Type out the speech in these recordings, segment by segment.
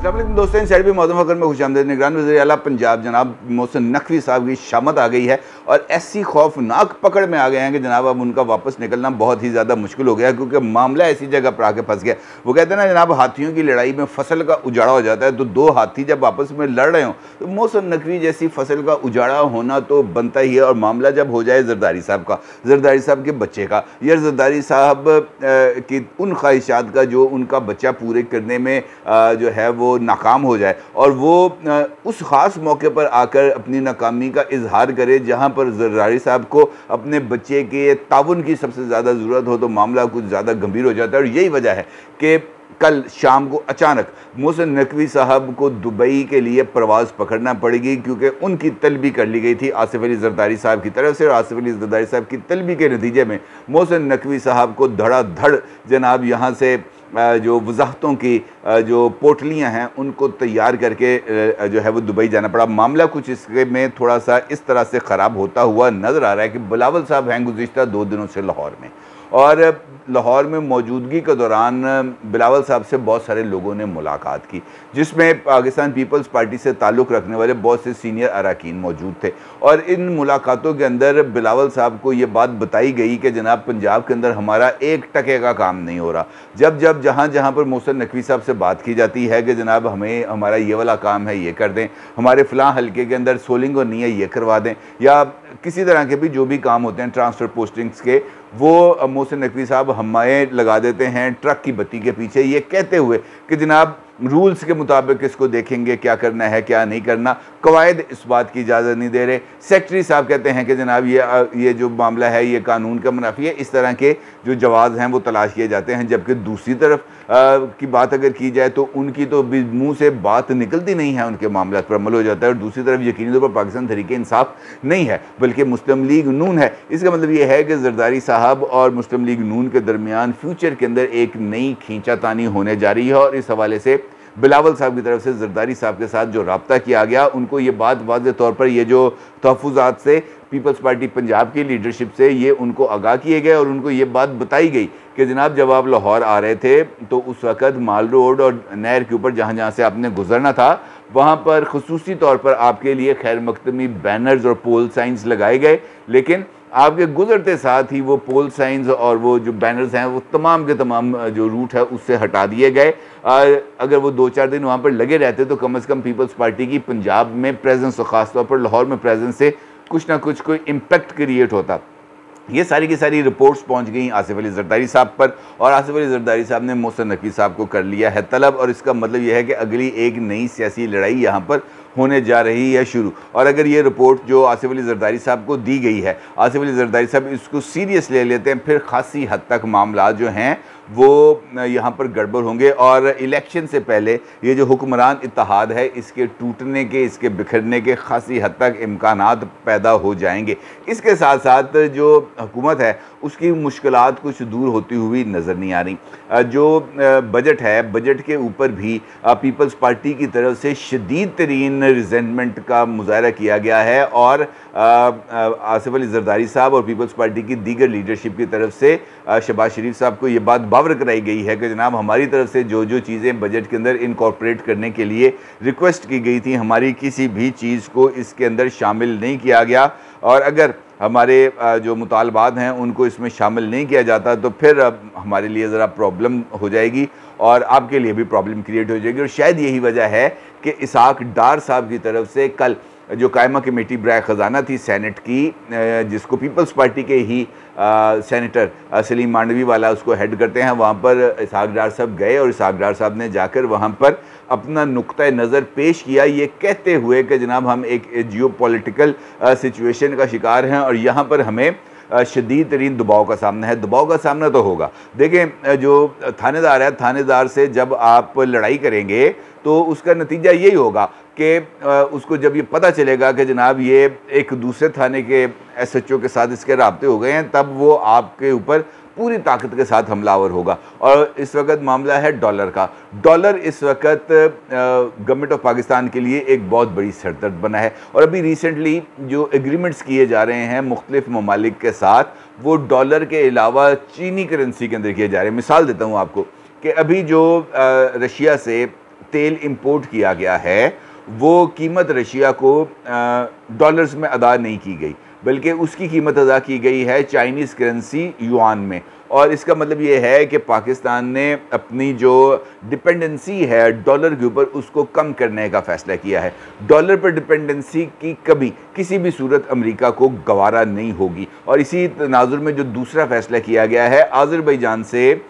अस्सलाम वालेकुम दोस्तों, इन साइड भी मौजूद होकर में खुशामदीद। निगरान वज़ीर आला पंजाब जनाब मोहसिन नकवी साहब की शामत आ गई है और ऐसी खौफनाक पकड़ में आ गए हैं कि जनाब अब उनका वापस निकलना बहुत ही ज़्यादा मुश्किल हो गया, क्योंकि मामला ऐसी जगह पर आके फंस गया। वो कहते हैं ना जनाब, हाथियों की लड़ाई में फसल का उजाड़ा हो जाता है, तो दो हाथी जब आपस में लड़ रहे हों तो मोहसिन नकवी जैसी फसल का उजाड़ा होना तो बनता ही है। और मामला जब हो जाए जरदारी साहब का, जरदारी साहब के बच्चे का, या जरदारी साहब की उन ख्वाहिशात का जो उनका बच्चा पूरे करने में जो है वो नाकाम हो जाए, और वो उस ख़ास मौके पर आकर अपनी नाकामी का इजहार करे जहां पर जरदारी साहब को अपने बच्चे के ताउन की सबसे ज़्यादा ज़रूरत हो, तो मामला कुछ ज़्यादा गंभीर हो जाता है। और यही वजह है कि कल शाम को अचानक मोहसिन नकवी साहब को दुबई के लिए प्रवास पकड़ना पड़ेगी, क्योंकि उनकी तलबी कर ली गई थी आसिफ अली जरदारी साहब की तरफ से, और आसिफ अली जरदारी साहब की तलबी के नतीजे में मोहसिन नकवी साहब को धड़ाधड़ जनाब यहाँ से जो वजाहतों की जो पोटलियाँ हैं उनको तैयार करके जो है वो दुबई जाना पड़ा। मामला कुछ इसके में थोड़ा सा इस तरह से ख़राब होता हुआ नज़र आ रहा है कि बिलावल साहब हैं गुज़िश्ता 2 दिनों से लाहौर में, और लाहौर में मौजूदगी के दौरान बिलावल साहब से बहुत सारे लोगों ने मुलाकात की, जिसमें पाकिस्तान पीपल्स पार्टी से ताल्लुक़ रखने वाले बहुत से सीनियर अरकान मौजूद थे। और इन मुलाकातों के अंदर बिलावल साहब को ये बात बताई गई कि जनाब पंजाब के अंदर हमारा 1 टके का काम नहीं हो रहा। जब जहाँ पर मोहसिन नकवी साहब से बात की जाती है कि जनाब हमें हमारा ये वाला काम है, ये कर दें, हमारे फ़लाँ हल्के के अंदर सोलिंग और नहीं है, ये करवा दें, या किसी तरह के भी जो भी काम होते हैं ट्रांसफ़र पोस्टिंग्स के, वो मोहसिन नकवी साहब हमारे लगा देते हैं ट्रक की बत्ती के पीछे, ये कहते हुए कि जनाब रूल्स के मुताबिक इसको देखेंगे क्या करना है क्या नहीं करना। कवायद इस बात की इजाज़त नहीं दे रहे। सेक्रेटरी साहब कहते हैं कि जनाब ये जो मामला है ये कानून का मुनाफी है। इस तरह के जो जवाब हैं वो तलाश किए जाते हैं, जबकि दूसरी तरफ की बात अगर की जाए तो उनकी तो मुँह से बात निकलती नहीं है, उनके मामला पर अमल हो जाता है। और दूसरी तरफ यकीनी तौर पर पाकिस्तान तहरीक इंसाफ नहीं है बल्कि मुस्लिम लीग नून है। इसका मतलब ये है कि जरदारी साहब और मुस्लिम लीग नून के दरमियान फ्यूचर के अंदर एक नई खींचातानी होने जा रही है। और इस हवाले से बिलावल साहब की तरफ से जरदारी साहब के साथ जो रब्ता किया गया, उनको ये बात वाज़े तौर पर ये जो तहफ़्फ़ुज़ात से पीपल्स पार्टी पंजाब की लीडरशिप से ये उनको आगाह किए गए, और उनको ये बात बताई गई कि जनाब जब आप लाहौर आ रहे थे तो उस वक़्त माल रोड और नहर के ऊपर जहाँ से आपने गुजरना था वहाँ पर ख़ुसूसी तौर पर आपके लिए खैर मकदमी बैनर्स और पोल साइंस लगाए गए, लेकिन आपके गुजरते साथ ही वो पोल साइंस और वो जो बैनर्स हैं वो तमाम के तमाम जो रूट है उससे हटा दिए गए। अगर वो 2-4 दिन वहाँ पर लगे रहते तो कम से कम पीपल्स पार्टी की पंजाब में प्रेजेंस और ख़ासतौर पर लाहौर में प्रेजेंस से कुछ ना कुछ कोई इम्पेक्ट क्रिएट होता। ये सारी की सारी रिपोर्ट्स पहुंच गई आसिफ अली जरदारी साहब पर, और आसिफ अली जरदारी साहब ने मोहसिन नकवी साहब को कर लिया है तलब। और इसका मतलब यह है कि अगली एक नई सियासी लड़ाई यहाँ पर होने जा रही है शुरू। और अगर ये रिपोर्ट जो आसिफ अली जरदारी साहब को दी गई है, आसिफ अली जरदारी साहब इसको सीरियस ले लेते हैं, फिर खासी हद तक मामला जो हैं वो यहाँ पर गड़बड़ होंगे। और इलेक्शन से पहले ये जो हुक्मरान इत्तेहाद है इसके टूटने के, इसके बिखरने के खासी हद तक इम्कानात पैदा हो जाएंगे। इसके साथ साथ जो हुकूमत है उसकी मुश्किलात कुछ दूर होती हुई नज़र नहीं आ रही। जो बजट है, बजट के ऊपर भी पीपल्स पार्टी की तरफ से शदीद तरीन रिजेंटमेंट का मुजाहरा किया गया है, और आसिफ अली जरदारी साहब और पीपल्स पार्टी की दीगर लीडरशिप की तरफ से शहबाज शरीफ साहब को ये बात बावर कराई गई है कि जनाब हमारी तरफ से जो जो चीज़ें बजट के अंदर इनकॉर्पोरेट करने के लिए रिक्वेस्ट की गई थी, हमारी किसी भी चीज़ को इसके अंदर शामिल नहीं किया गया। और अगर हमारे जो मुतालबात हैं उनको इसमें शामिल नहीं किया जाता तो फिर हमारे लिए ज़रा प्रॉब्लम हो जाएगी और आपके लिए भी प्रॉब्लम क्रिएट हो जाएगी। और शायद यही वजह है कि इसहाक डार साहब की तरफ से कल जो कायमा कमेटी बराए ख़जाना थी सेनेट की, जिसको पीपल्स पार्टी के ही सेनेटर सलीम मांडवी वाला उसको हेड करते हैं, वहाँ पर इसहाक डार साहब गए और इसहाक डार साहब ने जाकर वहाँ पर अपना नुक्ता नज़र पेश किया, ये कहते हुए कि जनाब हम एक जियो पॉलिटिकल सिचुएशन का शिकार हैं और यहाँ पर हमें शदीद तरीन दबाव का सामना है। दबाव का सामना तो होगा। देखें, जो थानेदार है, थानेदार से जब आप लड़ाई करेंगे तो उसका नतीजा यही होगा कि उसको जब ये पता चलेगा कि जनाब ये एक दूसरे थाने के SHO के साथ इसके राब्ते हो गए हैं, तब वो आपके ऊपर पूरी ताकत के साथ हमलावर होगा। और इस वक्त मामला है डॉलर का। डॉलर इस वक्त गवर्नमेंट ऑफ पाकिस्तान के लिए एक बहुत बड़ी सरदर्द बना है, और अभी रिसेंटली जो एग्रीमेंट्स किए जा रहे हैं मुख्तलिफ ममालिक के साथ, वो डॉलर के अलावा चीनी करेंसी के अंदर किए जा रहे हैं। मिसाल देता हूँ आपको कि अभी जो रशिया से तेल इंपोर्ट किया गया है वो कीमत रशिया को डॉलर्स में अदा नहीं की गई, बल्कि उसकी कीमत अदा की गई है चाइनीज़ करेंसी युआन में। और इसका मतलब ये है कि पाकिस्तान ने अपनी जो डिपेंडेंसी है डॉलर के ऊपर उसको कम करने का फ़ैसला किया है। डॉलर पर डिपेंडेंसी की कभी किसी भी सूरत अमेरिका को गवारा नहीं होगी। और इसी तनाजुर में जो दूसरा फ़ैसला किया गया है अज़रबैजान से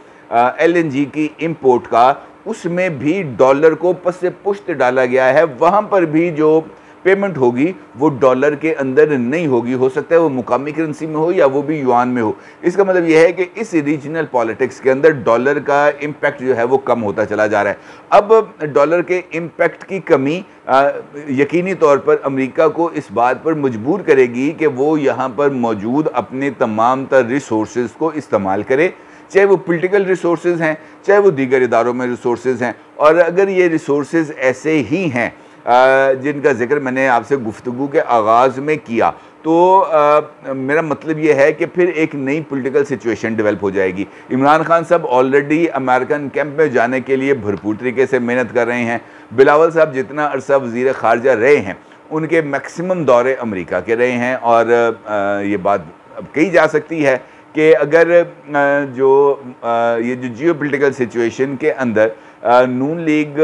LNG की इंपोर्ट का, उसमें भी डॉलर को पस से पुश्त डाला गया है। वहाँ पर भी जो पेमेंट होगी वो डॉलर के अंदर नहीं होगी, हो सकता है वो मुकामी करेंसी में हो या वो भी युआन में हो। इसका मतलब ये है कि इस रीजनल पॉलिटिक्स के अंदर डॉलर का इम्पैक्ट जो है वो कम होता चला जा रहा है। अब डॉलर के इम्पैक्ट की कमी यकीनी तौर पर अमेरिका को इस बात पर मजबूर करेगी कि वो यहाँ पर मौजूद अपने तमाम तर रिसोर्सेज को इस्तेमाल करे, चाहे वो पॉलिटिकल रिसोर्सेज हैं, चाहे वो दीगर इदारों में रिसोर्सेज हैं। और अगर ये रिसोर्सेज ऐसे ही हैं जिनका जिक्र मैंने आपसे गुफ्तगू के आगाज़ में किया, तो मेरा मतलब ये है कि फिर एक नई पॉलिटिकल सिचुएशन डेवलप हो जाएगी। इमरान खान साहब ऑलरेडी अमेरिकन कैंप में जाने के लिए भरपूर तरीके से मेहनत कर रहे हैं। बिलावल साहब जितना अरसा वज़ीर ख़ारजा रहे हैं उनके मैक्सिमम दौरे अमेरिका के रहे हैं। और ये बात अब कही जा सकती है कि अगर ये जो जियोपॉलिटिकल सिचुएशन के अंदर नून लीग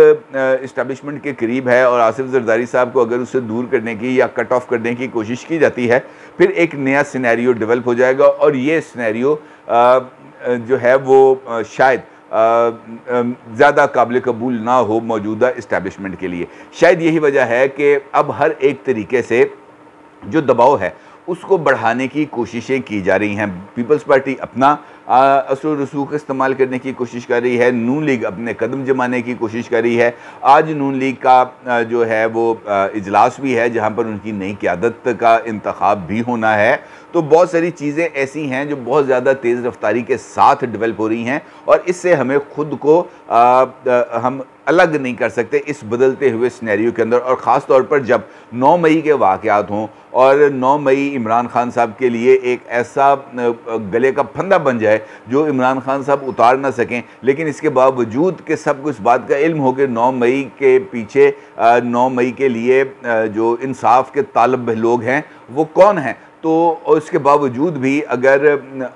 इस्टेब्लिशमेंट के करीब है और आसिफ जरदारी साहब को अगर उससे दूर करने की या कट ऑफ करने की कोशिश की जाती है, फिर एक नया सिनेरियो डेवलप हो जाएगा। और ये सिनेरियो जो है वो शायद ज़्यादा काबिल कबूल ना हो मौजूदा इस्टेब्लिशमेंट के लिए। शायद यही वजह है कि अब हर एक तरीके से जो दबाव है उसको बढ़ाने की कोशिशें की जा रही हैं। पीपल्स पार्टी अपना असर रसूख इस्तेमाल करने की कोशिश कर रही है, नून लीग अपने कदम जमाने की कोशिश कर रही है। आज नून लीग का जो है वो इजलास भी है जहां पर उनकी नई क़यादत का इंतखाब भी होना है। तो बहुत सारी चीज़ें ऐसी हैं जो बहुत ज़्यादा तेज़ रफ्तारी के साथ डेवलप हो रही हैं और इससे हमें खुद को हम अलग नहीं कर सकते इस बदलते हुए सिनेरियो के अंदर। और ख़ास तौर पर जब 9 मई के वाक़यात हों और 9 मई इमरान खान साहब के लिए एक ऐसा गले का फंदा बन जाए जो इमरान खान साहब उतार ना सकें, लेकिन इसके बावजूद कि सबको इस बात का इल्म हो कि 9 मई के पीछे 9 मई के लिए जो इंसाफ के तालब लोग हैं वो कौन हैं, तो इसके बावजूद भी अगर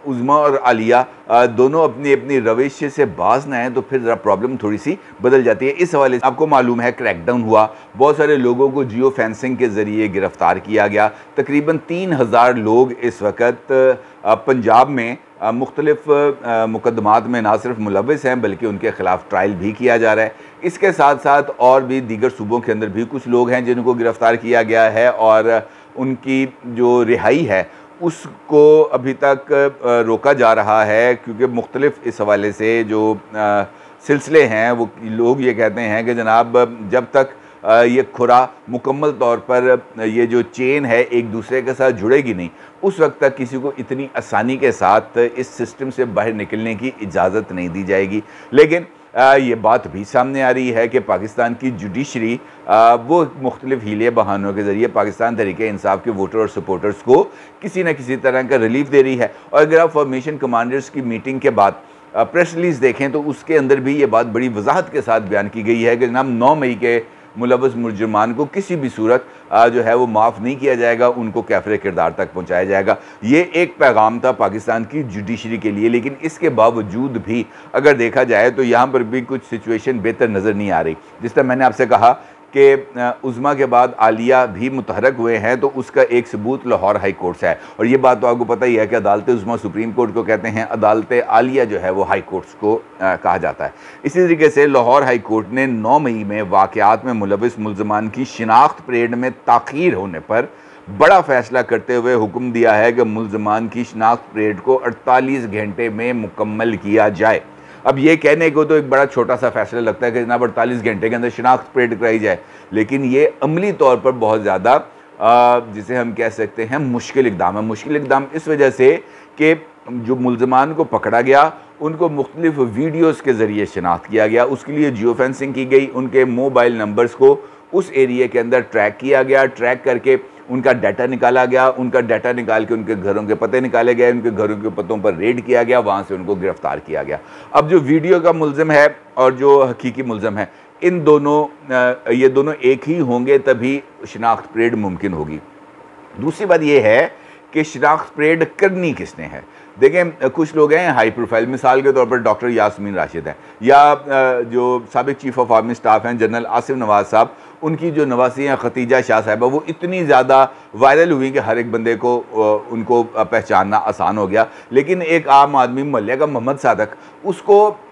उज़्मा और आलिया दोनों अपनी अपनी रविश से बाज न आएँ तो फिर ज़रा प्रॉब्लम थोड़ी सी बदल जाती है। इस हवाले से आपको मालूम है क्रैकडाउन हुआ, बहुत सारे लोगों को जियो फेंसिंग के ज़रिए गिरफ़्तार किया गया। तकरीबन 3000 लोग इस वक्त पंजाब में मुख्तलिफ मुकदमात में ना सिर्फ मुलविस हैं बल्कि उनके ख़िलाफ़ ट्रायल भी किया जा रहा है। इसके साथ साथ और भी दीगर सूबों के अंदर भी कुछ लोग हैं जिनको गिरफ़्तार किया गया है और उनकी जो रिहाई है उसको अभी तक रोका जा रहा है, क्योंकि मुख्तलिफ इस हवाले से जो सिलसिले हैं वो लोग ये कहते हैं कि जनाब जब तक ये खुरा मुकम्मल तौर पर ये जो चेन है एक दूसरे के साथ जुड़ेगी नहीं, उस वक्त तक किसी को इतनी आसानी के साथ इस सिस्टम से बाहर निकलने की इजाज़त नहीं दी जाएगी। लेकिन ये बात भी सामने आ रही है कि पाकिस्तान की जुडिशरी वो मुख्तलिफ हीले बहानों के ज़रिए पाकिस्तान तहरीक-ए-इंसाफ के वोटर और सपोर्टर्स को किसी न किसी तरह का रिलीफ दे रही है। और अगर आप फॉर्मेशन कमांडर्स की मीटिंग के बाद प्रेस रिलीज़ देखें तो उसके अंदर भी ये बात बड़ी वजाहत के साथ बयान की गई है कि जनाब 9 मई के मुलव्वस मुजरिमान को किसी भी सूरत जो है वो माफ़ नहीं किया जाएगा, उनको कैफ़रे किरदार तक पहुंचाया जाएगा। ये एक पैगाम था पाकिस्तान की जुडिशरी के लिए। लेकिन इसके बावजूद भी अगर देखा जाए तो यहाँ पर भी कुछ सिचुएशन बेहतर नज़र नहीं आ रही। जिस तरह मैंने आपसे कहा कि उज़्मा के बाद आलिया भी मुतहरक हुए हैं, तो उसका एक सबूत लाहौर हाई कोर्ट से है। और ये बात तो आपको पता ही है कि अदालत उज़्मा सुप्रीम कोर्ट को कहते हैं, अदालत आलिया जो है वो हाई कोर्ट्स को कहा जाता है। इसी तरीके से लाहौर हाई कोर्ट ने 9 मई में वाक़यात में मुलविस मुल्ज़मान की शिनाख्त परेड में ताख़ीर होने पर बड़ा फ़ैसला करते हुए हुक्म दिया है कि मुल्ज़मान की शिनाख्त परेड को 48 घंटे में मुकम्मल किया जाए। अब ये कहने को तो एक बड़ा छोटा सा फैसला लगता है कि जनाब 48 घंटे के अंदर शिनाख्त परेड कराई जाए, लेकिन ये अमली तौर पर बहुत ज़्यादा जिसे हम कह सकते हैं मुश्किल इक़दाम है। मुश्किल इक़दाम इस वजह से कि जो मुल्ज़मान को पकड़ा गया उनको मुख्तलिफ वीडियोज़ के ज़रिए शिनाख्त किया गया, उसके लिए जियो फेंसिंग की गई, उनके मोबाइल नंबर्स को उस एरिया के अंदर ट्रैक किया गया, ट्रैक करके उनका डाटा निकाला गया, उनका डाटा निकाल के उनके घरों के पते निकाले गए, उनके घरों के पतों पर रेड किया गया, वहाँ से उनको गिरफ़्तार किया गया। अब जो वीडियो का मुल्ज़िम है और जो हकीकी मुल्ज़िम है, ये दोनों एक ही होंगे तभी शिनाख्त परेड मुमकिन होगी। दूसरी बात ये है कि शिनाख्त परेड करनी किसने है। देखें, कुछ लोग हैं हाई प्रोफाइल, मिसाल के तौर पर डॉक्टर यास्मीन राशिद हैं, या जो साबिक चीफ ऑफ आर्मी स्टाफ हैं जनरल आसिफ नवाज साहब, उनकी जो नवासी हैं खतीजा शाह साहिबा, वो इतनी ज़्यादा वायरल हुई कि हर एक बंदे को उनको पहचानना आसान हो गया। लेकिन एक आम आदमी मोहल्ले का मोहम्मद सादक,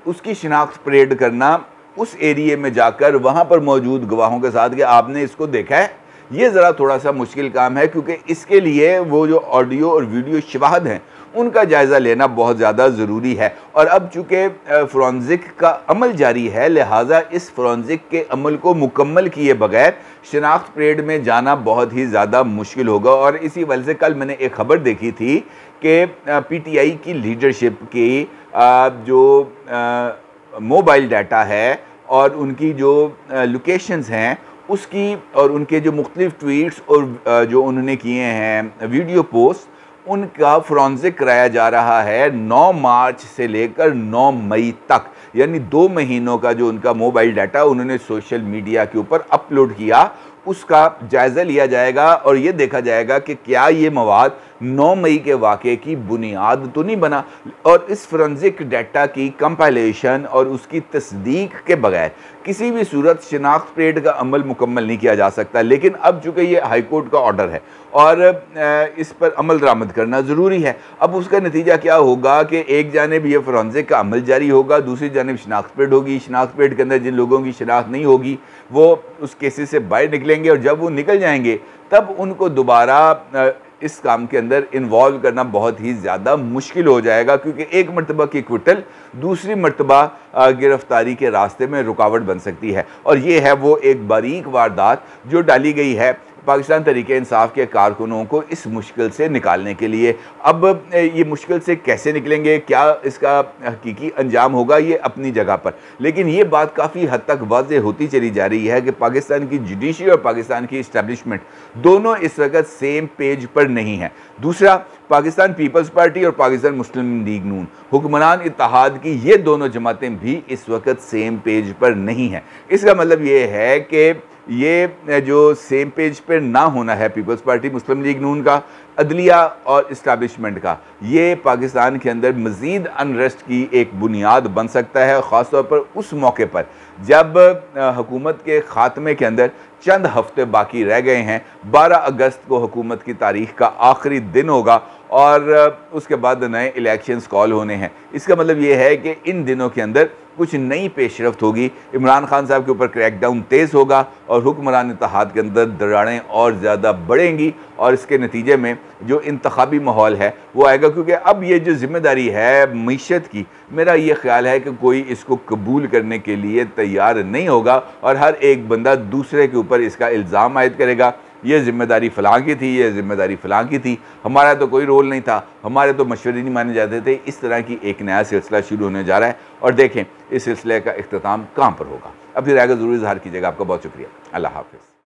उसकी शिनाख्त परेड करना उस एरिए में जाकर वहाँ पर मौजूद गवाहों के साथ कि आपने इसको देखा है, ये ज़रा थोड़ा सा मुश्किल काम है, क्योंकि इसके लिए वो जो ऑडियो और वीडियो शवाहद हैं उनका जायज़ा लेना बहुत ज़्यादा ज़रूरी है। और अब चूँकि फ़ॉरेंसिक का अमल जारी है, लिहाजा इस फ़ॉरेंसिक के अमल को मुकम्मल किए बगैर शिनाख्त परेड में जाना बहुत ही ज़्यादा मुश्किल होगा। और इसी वजह से कल मैंने एक ख़बर देखी थी कि PTI की लीडरशिप की जो मोबाइल डाटा है और उनकी जो लोकेशंस हैं उसकी, और उनके जो मुख्तलिफ ट्वीट्स और जो उन्होंने किए हैं वीडियो पोस्ट, उनका फ़ॉरेंसिक कराया जा रहा है 9 मार्च से लेकर 9 मई तक, यानी 2 महीनों का जो उनका मोबाइल डाटा उन्होंने सोशल मीडिया के ऊपर अपलोड किया, उसका जायज़ा लिया जाएगा और ये देखा जाएगा कि क्या ये मवाद 9 मई के वाक़े की बुनियाद तो नहीं बना। और इस फ़ॉरेंसिक डाटा की कंपाइलेशन और उसकी तस्दीक के बगैर किसी भी सूरत शिनाख्त परेड का अमल मुकम्मल नहीं किया जा सकता। लेकिन अब चूँकि ये हाई कोर्ट का ऑर्डर है और इस पर अमल दरामद करना ज़रूरी है, अब उसका नतीजा क्या होगा कि एक जानिब ये फ़ॉरेंसिक का अमल जारी होगा, दूसरी जानिब शिनाख्त परेड होगी। शिनाख्त परेड के अंदर जिन लोगों की शिनाख्त नहीं होगी वो उस केसेस से बाहर निकलेंगे, और जब वो निकल जाएंगे तब उनको दोबारा इस काम के अंदर इन्वॉल्व करना बहुत ही ज़्यादा मुश्किल हो जाएगा, क्योंकि एक मरतबा की क्विटल दूसरी मरतबा गिरफ्तारी के रास्ते में रुकावट बन सकती है। और ये है वो एक बारीक वारदात जो डाली गई है पाकिस्तान तहरीक इंसाफ के कारकुनों को इस मुश्किल से निकालने के लिए। अब ये मुश्किल से कैसे निकलेंगे, क्या इसका हकीकी अंजाम होगा, ये अपनी जगह पर, लेकिन ये बात काफ़ी हद तक वाज़ेह होती चली जा रही है कि पाकिस्तान की जुडिशरी और पाकिस्तान की इस्टेब्लिशमेंट दोनों इस वक्त सेम पेज पर नहीं है। दूसरा, पाकिस्तान पीपल्स पार्टी और पाकिस्तान मुस्लिम लीग नून हुक्मरान इत्तेहाद की ये दोनों जमातें भी इस वक्त सेम पेज पर नहीं हैं। इसका मतलब ये है कि ये जो सेम पेज पर ना होना है पीपल्स पार्टी, मुस्लिम लीग नून का, अदलिया और इस्टेब्लिशमेंट का, ये पाकिस्तान के अंदर मज़ीद अनरेस्ट की एक बुनियाद बन सकता है, ख़ास तौर पर उस मौके पर जब हुकूमत के ख़ात्मे के अंदर चंद हफ्ते बाकी रह गए हैं। 12 अगस्त को हुकूमत की तारीख़ का आखिरी दिन होगा और उसके बाद नए इलेक्शंस कॉल होने हैं। इसका मतलब ये है कि इन दिनों के अंदर कुछ नई पेशरफ्त होगी, इमरान खान साहब के ऊपर क्रैकडाउन तेज़ होगा और हुक्मरान इत्तेहाद के अंदर दरारें और ज़्यादा बढ़ेंगी, और इसके नतीजे में जो इंतखाबी माहौल है वो आएगा। क्योंकि अब ये जो ज़िम्मेदारी है मईशत की, मेरा ये ख्याल है कि कोई इसको कबूल करने के लिए तैयार नहीं होगा और हर एक बंदा दूसरे के ऊपर इसका इल्ज़ाम आयद करेगा, ये ज़िम्मेदारी फ़लाँ की थी, ये ज़िम्मेदारी फ़लाँ की थी, हमारा तो कोई रोल नहीं था, हमारे तो मशवरे नहीं माने जाते थे। इस तरह की एक नया सिलसिला शुरू होने जा रहा है और देखें इस सिलसिले का इख्तिताम कहाँ पर होगा। अब फिर आगे ज़रूर इज़हार कीजिएगा। आपका बहुत शुक्रिया। अल्लाह हाफ़िज़।